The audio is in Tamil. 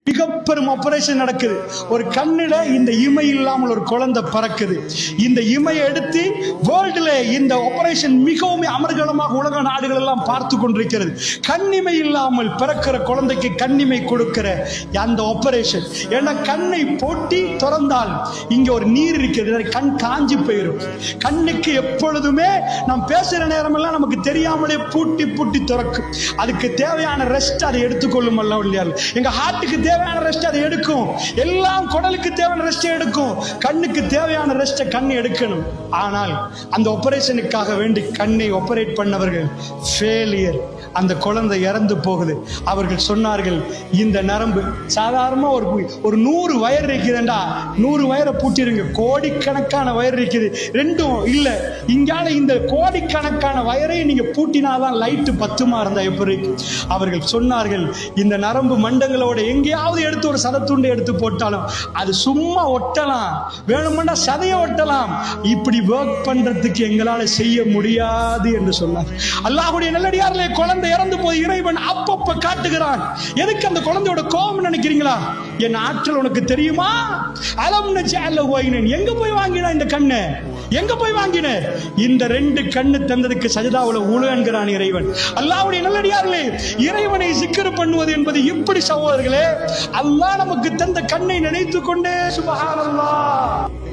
மிக பெரும் ஆபரேஷன் நடக்குது. ஒரு கண்ணுல இந்த இமை இல்லாமல் ஒரு குழந்தை பறக்குது. இந்த இமையை எடுத்து வேர்ல்டுல இந்த ஆபரேஷன் மிகவும் அமர்கலமாக உலக நாடுகள் எல்லாம் பார்த்து கொண்டிருக்கிறது. கண்ணிமை இல்லாமல் பிறக்கிற குழந்தைக்கு கண்ணிமை கொடுக்கிற அந்த ஆபரேஷன். ஏன்னா கண்ணை போட்டி திறந்தால் இங்க ஒரு நீர் இருக்கிறது, கண் காஞ்சி போயிடும். கண்ணுக்கு எப்பொழுதுமே நாம் பேசுற நேரம் எல்லாம் நமக்கு தெரியாமலே பூட்டி பூட்டி திறக்கும். அதுக்கு தேவையான ரெஸ்ட் அதை எடுத்துக்கொள்ளும் அல்ல இல்லையா? எங்க ஹார்ட்டுக்கு தேவையான ரெஸ்ட் அதை எடுக்கும். எல்லாம் குடலுக்கு தேவையான ரெஸ்ட் எடுக்கும். கண்ணுக்கு தேவையான ரெஸ்ட் கண் எடுக்கணும். ஆனால் அந்த ஆபரேஷனுக்காக வேண்டி கண்ணை ஆபரேட் பண்ணவர்கள் ஃபெயிலியர். அந்த குழந்தை இறந்து போகுது. அவர்கள் சொன்னார்கள், இந்த நரம்பு சாதாரணமா ஒரு 100 வயர் இருக்குதுண்டா, 100 வயரை பூட்டிருங்க. கோடிக்கணக்கான வயர் இருக்குது, ரெண்டும் இல்ல. இங்கால இந்த கோடிக்கணக்கான வயரை நீங்க பூட்டினாதான் லைட்டு பத்துமா இருந்தா எப்படி? அவர்கள் சொன்னார்கள், இந்த நரம்பு மண்டங்களோட எங்கேயாவது எடுத்து ஒரு சதத்துண்டை எடுத்து போட்டாலும் அது சும்மா ஒட்டலாம், வேணுமெண்டா சதைய ஒட்டலாம். இப்படி ஒர்க் பண்றதுக்கு எங்களால செய்ய முடியாது என்று சொன்னார். அல்லாஹ்வுடைய நல்லடியார்களே, குழந்தை இறந்து போய் இறைவன் அப்பப்ப காட்டுகிறான். எதுக்கு அந்த குழந்தையோட கோபம் நினைக்கிறீங்களா? என் ஆற்றல் உனக்கு தெரியுமா? அலம் நஜஅலஹு ஐனன். எங்க போய் வாங்கினா இந்த கண்ணை? எங்க போய் வாங்கின? இந்த 2 கண்ணு தந்ததுக்கு சஜதாவுல உழு என்கிறான் இறைவன். அல்லாஹ்வுடைய நல்லடியார்களே, இறைவனை சிக்கர் பண்ணுவது என்பது இப்படி சகோதரர்களே. அல்லாஹ் நமக்கு தந்த கண்ணை நினைத்துக் கொண்டே சுப்ஹானல்லாஹ்